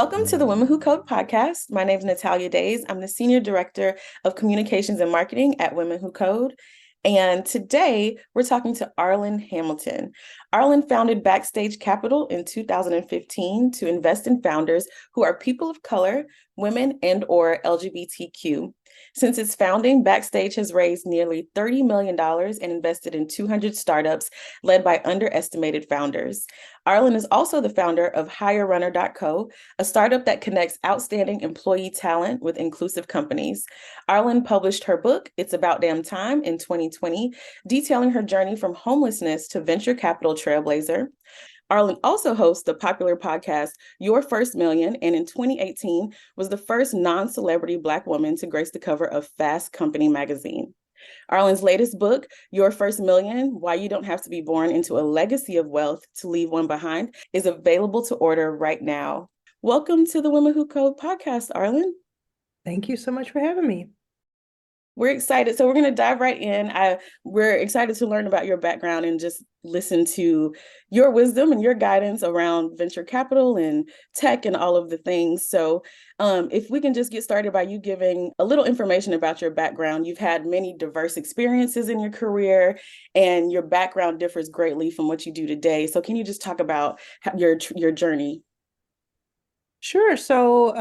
Welcome to the Women Who Code podcast. My name is Natalia Daies. I'm the Senior Director of Communications and Marketing at Women Who Code. And today we're talking to Arlan Hamilton. Arlan founded Backstage Capital in 2015 to invest in founders who are people of color, women, and/or LGBTQ. Since its founding, Backstage has raised nearly $30 million and invested in 200 startups led by underestimated founders. Arlan is also the founder of HireRunner.co, a startup that connects outstanding employee talent with inclusive companies. Arlan published her book, It's About Damn Time, in 2020, detailing her journey from homelessness to venture capital trailblazer. Arlan also hosts the popular podcast Your First Million, and in 2018 was the first non-celebrity Black woman to grace the cover of Fast Company magazine. Arlan's latest book, Your First Million, Why You Don't Have to Be Born into a Legacy of Wealth to Leave One Behind, is available to order right now. Welcome to the Women Who Code podcast, Arlan. Thank you so much for having me. We're excited. So we're going to dive right in. We're excited to learn about your background and just listen to your wisdom and your guidance around venture capital and tech and all of the things. So if we can just get started by you giving a little information about your background. You've had many diverse experiences in your career, and your background differs greatly from what you do today. So can you just talk about your journey? Sure. So,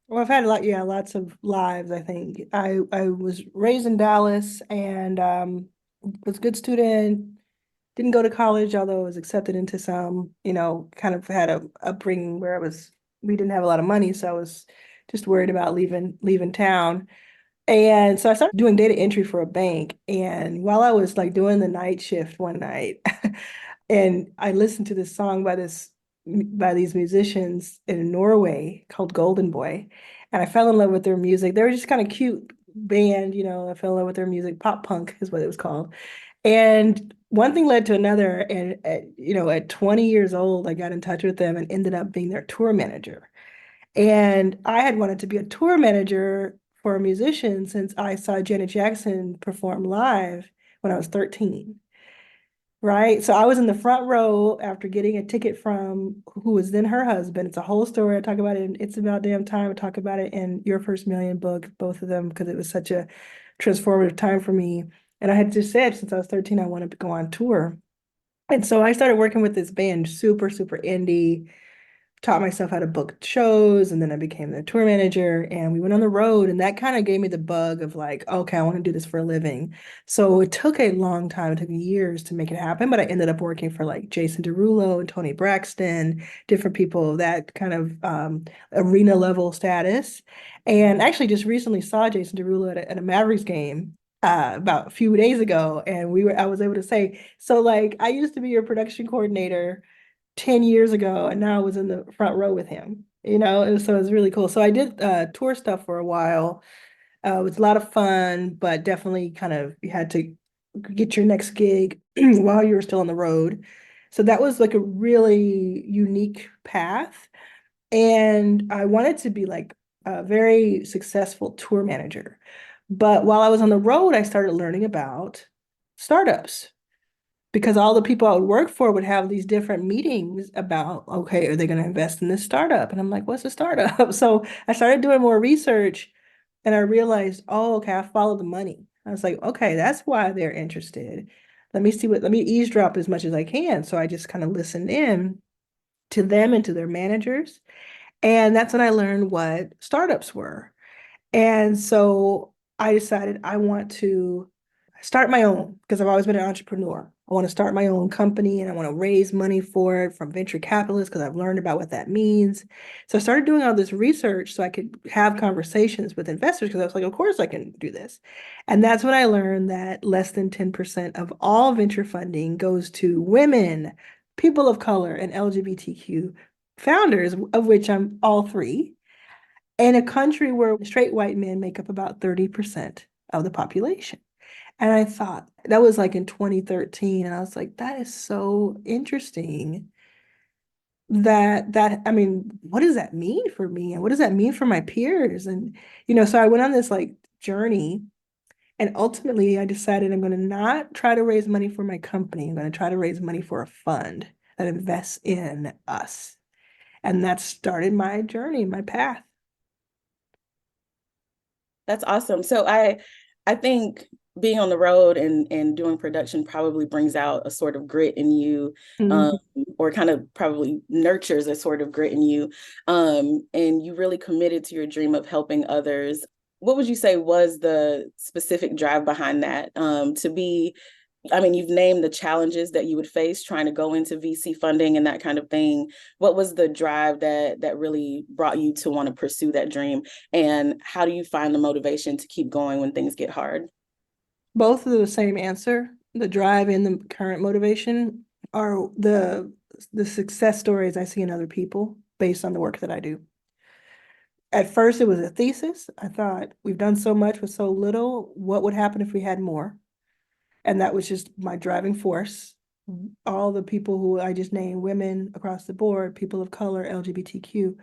well, I've had lots of lives, I think. I was raised in Dallas and was a good student, didn't go to college, although I was accepted into some, kind of had a upbringing where we didn't have a lot of money, so I was just worried about leaving town. And so I started doing data entry for a bank. And while I was like doing the night shift one night, and I listened to this song by these musicians in Norway called Golden Boy. And I fell in love with their music. They were just kind of cute band, I fell in love with their music. Pop punk is what it was called. And one thing led to another. And at 20 years old, I got in touch with them and ended up being their tour manager. And I had wanted to be a tour manager for a musician since I saw Janet Jackson perform live when I was 13. Right. So I was in the front row after getting a ticket from who was then her husband. It's a whole story. I talk about it in It's About Damn Time. I talk about it in Your First Million book, both of them, because it was such a transformative time for me. And I had just said since I was 13, I wanted to go on tour. And so I started working with this band, super, super indie, taught myself how to book shows, and then I became the tour manager and we went on the road, and that kind of gave me the bug of like, okay, I want to do this for a living. So it took a long time, it took years to make it happen, but I ended up working for like Jason Derulo and Tony Braxton, different people of that kind of arena level status. And actually just recently saw Jason Derulo at a Mavericks game about a few days ago, and I was able to say, so like I used to be your production coordinator 10 years ago, and now I was in the front row with him, so it was really cool. So I did tour stuff for a while. It was a lot of fun, but definitely kind of you had to get your next gig while you were still on the road. So that was like a really unique path. And I wanted to be like a very successful tour manager. But while I was on the road, I started learning about startups because all the people I would work for would have these different meetings about, okay, are they going to invest in this startup? And I'm like, what's a startup? So I started doing more research and I realized, oh, okay, I follow the money. I was like, okay, that's why they're interested. Let me eavesdrop as much as I can. So I just kind of listened in to them and to their managers. And that's when I learned what startups were. And so I decided I want to start my own because I've always been an entrepreneur. I want to start my own company and I want to raise money for it from venture capitalists because I've learned about what that means. So I started doing all this research so I could have conversations with investors because I was like, of course I can do this. And that's when I learned that less than 10% of all venture funding goes to women, people of color, and LGBTQ founders, of which I'm all three, in a country where straight white men make up about 30% of the population. And I thought that was like in 2013. And I was like, that is so interesting I mean, what does that mean for me? And what does that mean for my peers? And, so I went on this like journey, and ultimately I decided I'm going to not try to raise money for my company. I'm going to try to raise money for a fund that invests in us. And that started my journey, my path. That's awesome. So I think being on the road and doing production probably brings out a sort of grit in you, um, Mhm. or kind of probably nurtures a sort of grit in you. And you really committed to your dream of helping others. What would you say was the specific drive behind that? To be, I mean, you've named the challenges that you would face trying to go into VC funding and that kind of thing. What was the drive that really brought you to want to pursue that dream? And how do you find the motivation to keep going when things get hard? Both of the same answer. The drive and the current motivation are the success stories I see in other people based on the work that I do. At first, it was a thesis. I thought we've done so much with so little. What would happen if we had more? And that was just my driving force. All the people who I just named, women across the board, people of color, LGBTQ,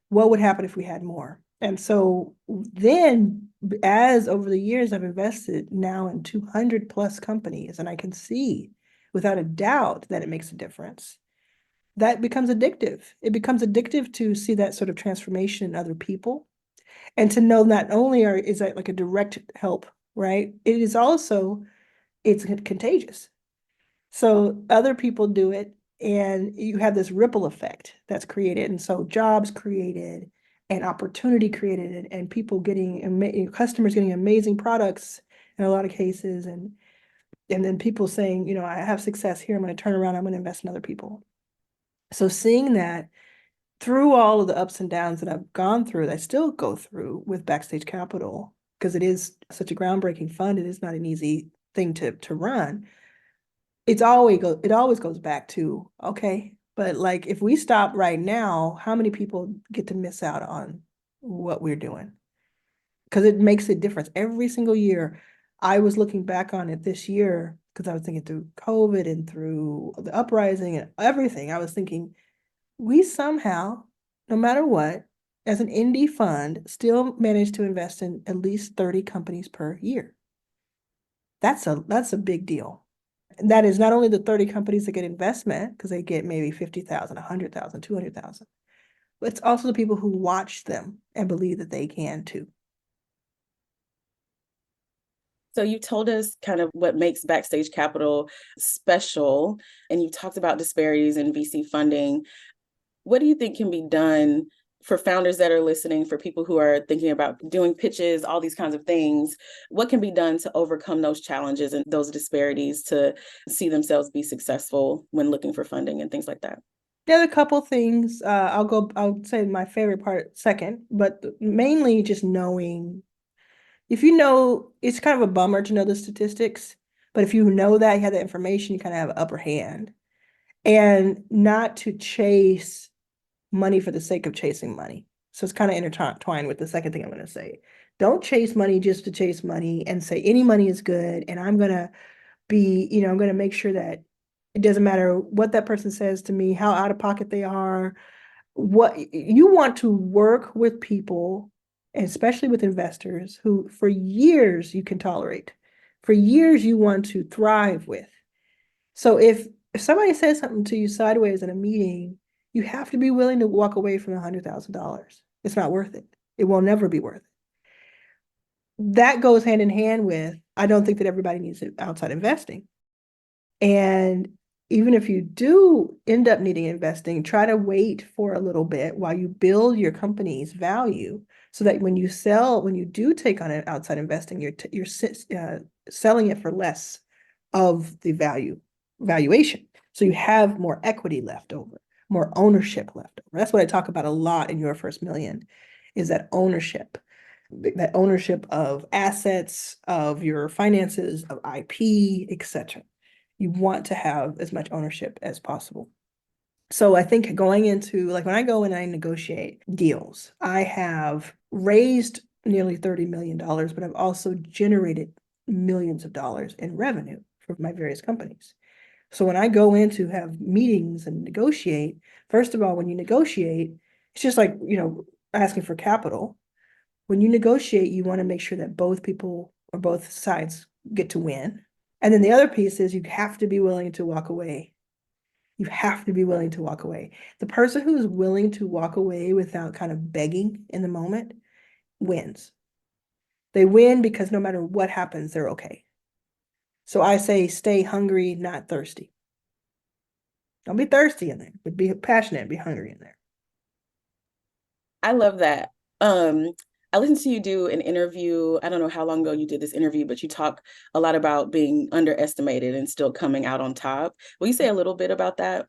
what would happen if we had more? And so then, as over the years, I've invested now in 200 plus companies, and I can see without a doubt that it makes a difference. That becomes addictive. It becomes addictive to see that sort of transformation in other people and to know not only is that like a direct help, right? It is also, it's contagious. So other people do it, and you have this ripple effect that's created. And so jobs created and opportunity created and people getting customers getting amazing products in a lot of cases. And then people saying, I have success here. I'm going to turn around. I'm going to invest in other people. So seeing that through all of the ups and downs that I've gone through, that I still go through with Backstage Capital, because it is such a groundbreaking fund. It is not an easy thing to run. It always goes back to, okay, but like if we stop right now, how many people get to miss out on what we're doing? Because it makes a difference every single year. I was looking back on it this year because I was thinking through COVID and through the uprising and everything. I was thinking we somehow, no matter what, as an indie fund, still managed to invest in at least 30 companies per year. That's a big deal. That is not only the 30 companies that get investment, because they get maybe 50,000, 100,000, 200,000, but it's also the people who watch them and believe that they can too. So you told us kind of what makes Backstage Capital special, and you talked about disparities in VC funding. What do you think can be done for founders that are listening, for people who are thinking about doing pitches, all these kinds of things? What can be done to overcome those challenges and those disparities to see themselves be successful when looking for funding and things like that? There's a couple things. I'll say my favorite part second, but mainly just knowing. If you know, it's kind of a bummer to know the statistics, but if you know that, you have the information, you kind of have an upper hand. And not to chase money for the sake of chasing money. So it's kind of intertwined with the second thing I'm going to say. Don't chase money just to chase money and say any money is good. And I'm going to I'm going to make sure that it doesn't matter what that person says to me, how out of pocket they are. What you want to work with people, especially with investors who for years you can tolerate, for years you want to thrive with. So if somebody says something to you sideways in a meeting, you have to be willing to walk away from $100,000. It's not worth it. It will never be worth it. That goes hand in hand with, I don't think that everybody needs outside investing. And even if you do end up needing investing, try to wait for a little bit while you build your company's value so that when you do take on an outside investing, you're selling it for less of the valuation. So you have more equity left over, more ownership left over. That's what I talk about a lot in Your First Million, is that ownership of assets, of your finances, of IP, etc. You want to have as much ownership as possible. So I think going into, like when I go and I negotiate deals, I have raised nearly $30 million, but I've also generated millions of dollars in revenue for my various companies. So when I go in to have meetings and negotiate, first of all, when you negotiate, it's just like, asking for capital. When you negotiate, you want to make sure that both people or both sides get to win. And then the other piece is you have to be willing to walk away You have to be willing to walk away. The person who is willing to walk away without kind of begging in the moment wins. They win because no matter what happens, they're okay. So I say stay hungry, not thirsty. Don't be thirsty in there, but be passionate and be hungry in there. I love that. Um, I listened to you do an interview. I don't know how long ago you did this interview, but you talk a lot about being underestimated and still coming out on top. Will you say a little bit about that?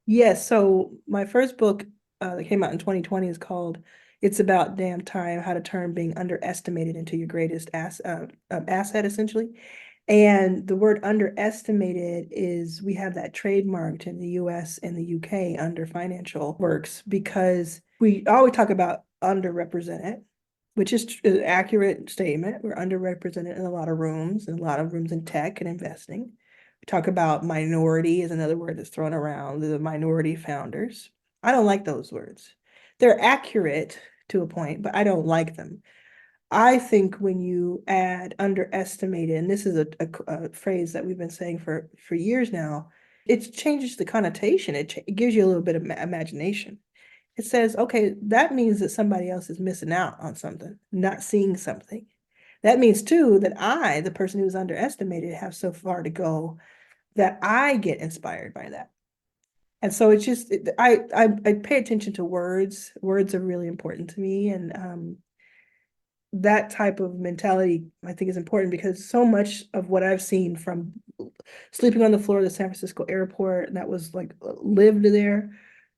Yes, so my first book that came out in 2020 is called It's About Damn Time, How to Turn Being Underestimated into Your Greatest Asset, essentially. And the word underestimated is we have that trademarked in the US and the UK under financial works because we always talk about underrepresented, which is an accurate statement. We're underrepresented in a lot of rooms, and a lot of rooms in tech and investing. We talk about minority is another word that's thrown around, the minority founders. I don't like those words. They're accurate to a point, but I don't like them. I think when you add underestimated, and this is a phrase that we've been saying for years now, it changes the connotation. It gives you a little bit of imagination. It says, okay, that means that somebody else is missing out on something, not seeing something. That means too that I, the person who's underestimated, have so far to go that I get inspired by that. And so it's just I pay attention to words. Words are really important to me, and that type of mentality I think is important because so much of what I've seen from sleeping on the floor of the San Francisco airport, and that was like lived there,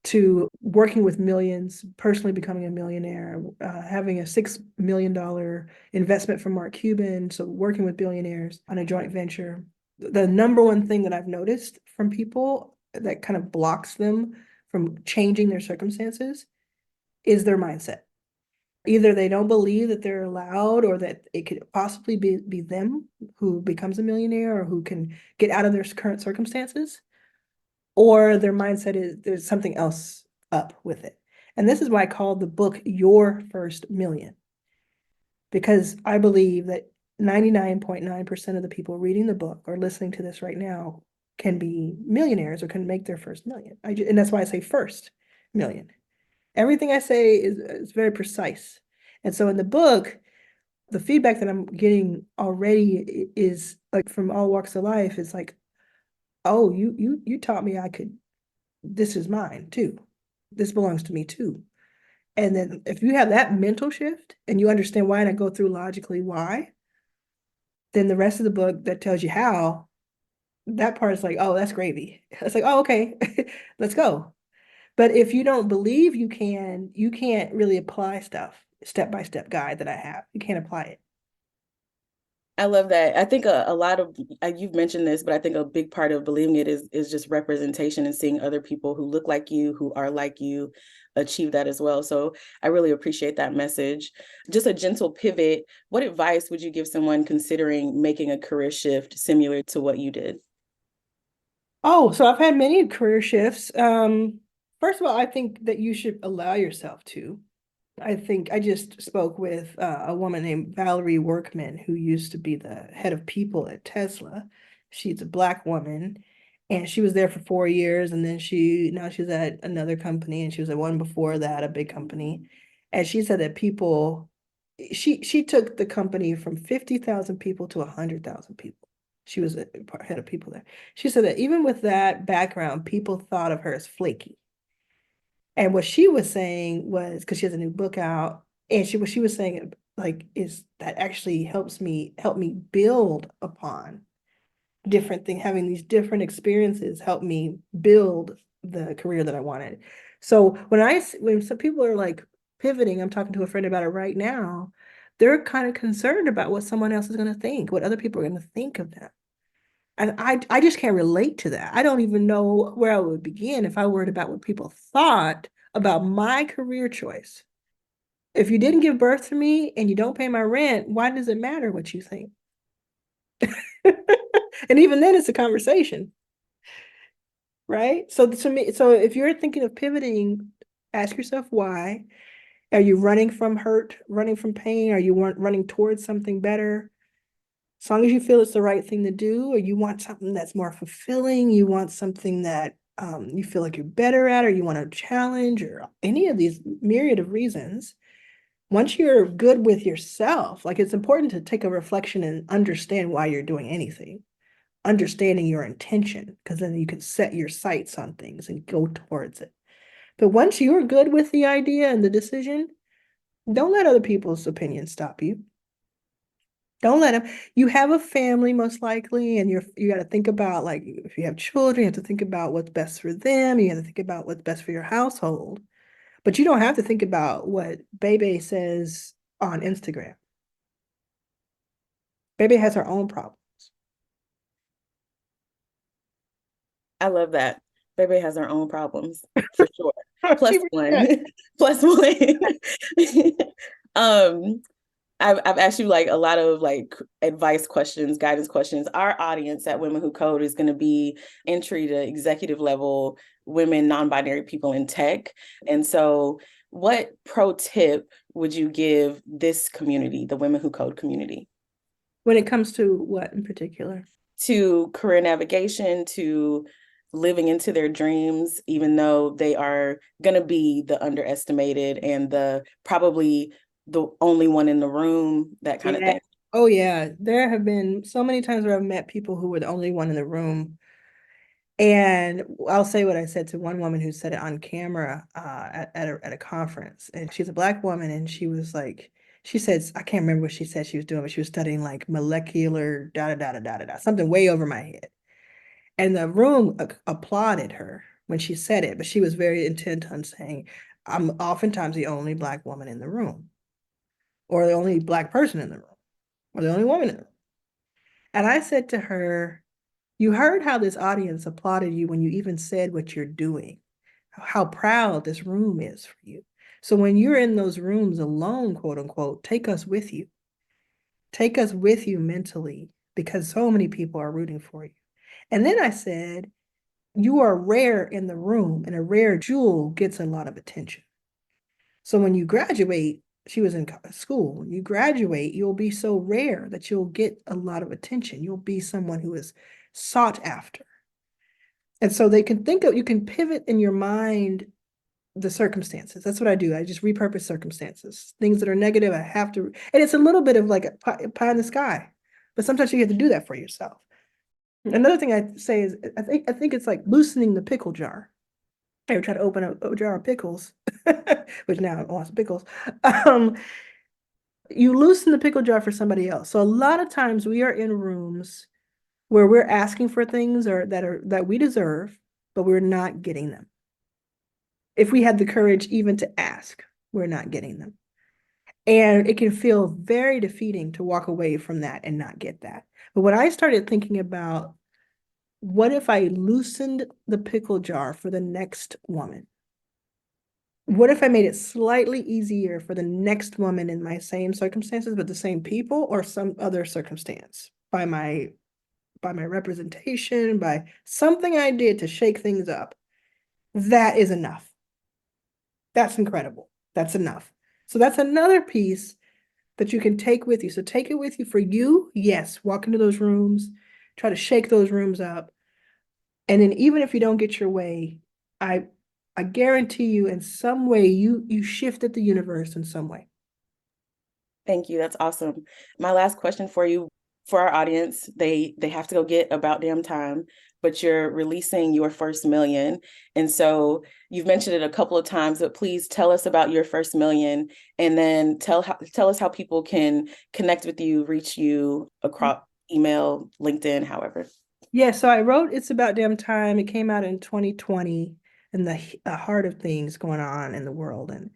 to working with millions, personally becoming a millionaire, having a $6 million investment from Mark Cuban, so working with billionaires on a joint venture. The number one thing that I've noticed from people that kind of blocks them from changing their circumstances is their mindset. Either they don't believe that they're allowed or that it could possibly be them who becomes a millionaire or who can get out of their current circumstances, or their mindset is there's something else up with it. And this is why I called the book Your First Million, because I believe that 99.9% of the people reading the book or listening to this right now can be millionaires or can make their first million. And that's why I say first million. Everything I say is very precise. And so in the book, the feedback that I'm getting already is like from all walks of life is like, oh, you taught me I could, this is mine too. This belongs to me too. And then if you have that mental shift and you understand why and I go through logically why, then the rest of the book that tells you how, that part is like, oh, that's gravy. It's like, oh, okay, let's go. But if you don't believe you can, you can't really apply stuff, step-by-step guide that I have. You can't apply it. I love that. I think a lot of you've mentioned this, but I think a big part of believing it is just representation and seeing other people who look like you, who are like you, achieve that as well. So I really appreciate that message. Just a gentle pivot. What advice would you give someone considering making a career shift similar to what you did? Oh, so I've had many career shifts. First of all, I think that you should allow yourself to. I think I just spoke with a woman named Valerie Workman, who used to be the head of people at Tesla. She's a Black woman, and she was there for 4 years, and then now she's at another company, and she was at one before that, a big company. And she said that she took the company from 50,000 people to 100,000 people. She was a head of people there. She said that even with that background, people thought of her as flaky. And what she was saying was, because she has a new book out, and what she was saying like is that actually help me build upon different things, having these different experiences help me build the career that I wanted. So when some people are like pivoting, I'm talking to a friend about it right now, they're kind of concerned about what someone else is going to think, what other people are going to think of them. And I just can't relate to that. I don't even know where I would begin if I worried about what people thought about my career choice. If you didn't give birth to me and you don't pay my rent, why does it matter what you think? And even then it's a conversation, right? So to me, so if you're thinking of pivoting, ask yourself why. Are you running from hurt, running from pain? Are you running towards something better? As long as you feel it's the right thing to do, or you want something that's more fulfilling, you want something that you feel like you're better at, or you want to challenge, or any of these myriad of reasons, once you're good with yourself, like it's important to take a reflection and understand why you're doing anything, understanding your intention, because then you can set your sights on things and go towards it. But once you're good with the idea and the decision, don't let other people's opinions stop you. Don't let them. You have a family most likely, and you got to think about, like, if you have children, you have to think about what's best for them. You have to think about what's best for your household. But you don't have to think about what Bebe says on Instagram. Bebe has her own problems. I love that. Baby has her own problems for sure. Plus She one. Plus one. um, I've asked you like a lot of like advice questions, guidance questions. Our audience at Women Who Code is going to be entry to executive level women, non-binary people in tech. And so what pro tip would you give this community, the Women Who Code community? When it comes to what in particular? To career navigation, to living into their dreams, even though they are going to be the underestimated and the probably the only one in the room, that kind of Yeah. thing. Oh yeah, there have been so many times where I've met people who were the only one in the room. And I'll say what I said to one woman who said it on camera at a conference. And she's a Black woman, and she was like, she says, I can't remember what she said she was doing, but she was studying like molecular da da da da da da da, something way over my head. And the room applauded her when she said it, but she was very intent on saying, I'm oftentimes the only Black woman in the room, or the only Black person in the room, or the only woman in the room. And I said to her, you heard how this audience applauded you when you even said what you're doing, how proud this room is for you. So when you're in those rooms alone, quote unquote, take us with you. Take us with you mentally, because so many people are rooting for you. And then I said, you are rare in the room, and a rare jewel gets a lot of attention. So when you graduate, she was in school, when you graduate, you'll be so rare that you'll get a lot of attention. You'll be someone who is sought after. And so they can think of, you can pivot in your mind the circumstances. That's what I do. I just repurpose circumstances. Things that are negative, I have to, and it's a little bit of like a pie in the sky, but sometimes you have to do that for yourself. Another thing I say is, I think it's like loosening the pickle jar. I ever try to open a jar of pickles, which now I want some pickles. Um, you loosen the pickle jar for somebody else. So a lot of times we are in rooms where we're asking for things or that we deserve, but we're not getting them. If we had the courage even to ask, we're not getting them. And it can feel very defeating to walk away from that and not get that. But when I started thinking about, what if I loosened the pickle jar for the next woman? What if I made it slightly easier for the next woman in my same circumstances, but the same people or some other circumstance, by my representation, by something I did to shake things up? That is enough. That's incredible. That's enough. So that's another piece that you can take with you. So take it with you for you. Yes, walk into those rooms, try to shake those rooms up. And then even if you don't get your way, I I guarantee you in some way you shifted the universe in some way. Thank you. That's awesome. My last question for you, for our audience, they have to go get About Damn Time, but you're releasing your first million. And so you've mentioned it a couple of times, but please tell us about your first million, and then tell us how people can connect with you, reach you across email, LinkedIn, however. Yeah, so I wrote It's About Damn Time. It came out in 2020, and the heart of things going on in the world, and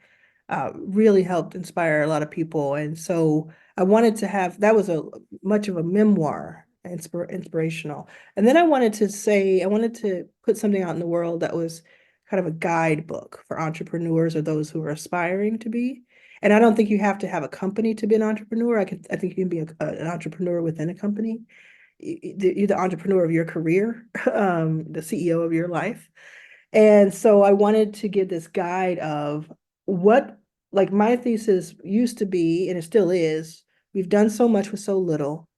really helped inspire a lot of people. And so I wanted to have, that was a much of a memoir, inspirational. And then I wanted to put something out in the world that was kind of a guidebook for entrepreneurs or those who are aspiring to be. And I don't think you have to have a company to be an entrepreneur. I think you can be an entrepreneur within a company. You're the entrepreneur of your career, the CEO of your life. And so I wanted to give this guide of what, like my thesis used to be, and it still is, we've done so much with so little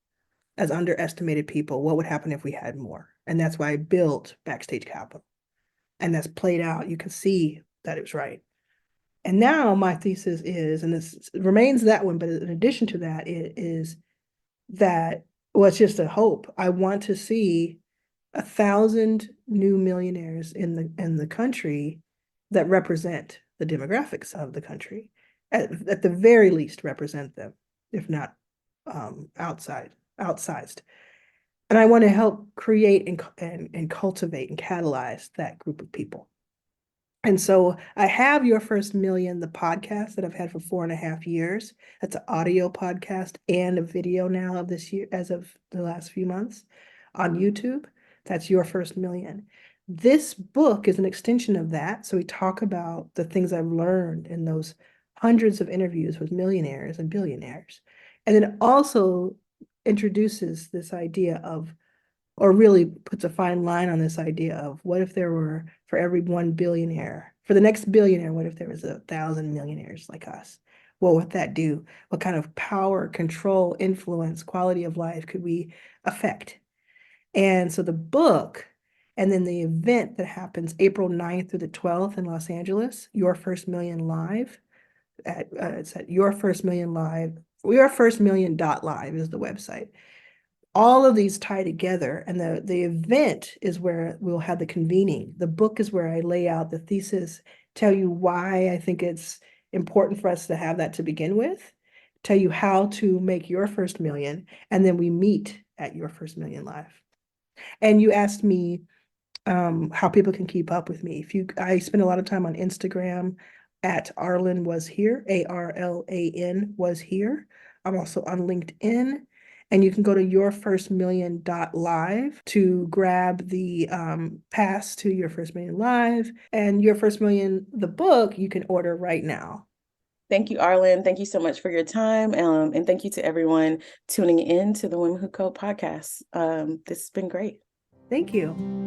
as underestimated people. What would happen if we had more? And that's why I built Backstage Capital. And that's played out. You can see that it was right. And now my thesis is, and this remains that one, but in addition to that, it is that, well, it's just a hope. I want to see 1,000 new millionaires in the country that represent the demographics of the country, at the very least represent them, if not outsized. And I want to help create and cultivate and catalyze that group of people. And so I have Your First Million, the podcast that I've had for 4.5 years. That's an audio podcast and a video now of this year, as of the last few months on YouTube. That's Your First Million. This book is an extension of that. So we talk about the things I've learned in those hundreds of interviews with millionaires and billionaires. And then it also introduces this idea of, or really puts a fine line on this idea of, what if there were, for every one billionaire, for the next billionaire, what if there was 1,000 millionaires like us? What would that do? What kind of power, control, influence, quality of life could we affect? And so the book, and then the event that happens April 9th through the 12th in Los Angeles, Your First Million Live, it's at Your First Million Live, yourfirstmillion.live is the website. All of these tie together, and the event is where we'll have the convening. The book is where I lay out the thesis, tell you why I think it's important for us to have that to begin with, tell you how to make your first million, and then we meet at Your First Million Live. And you asked me how people can keep up with me. I spend a lot of time on Instagram at Arlan Was Here, ARLAN Was Here. I'm also on LinkedIn. And you can go to yourfirstmillion.live to grab the pass to Your First Million Live. And Your First Million, the book, you can order right now. Thank you, Arlan. Thank you so much for your time. And thank you to everyone tuning in to the Women Who Code podcast. This has been great. Thank you.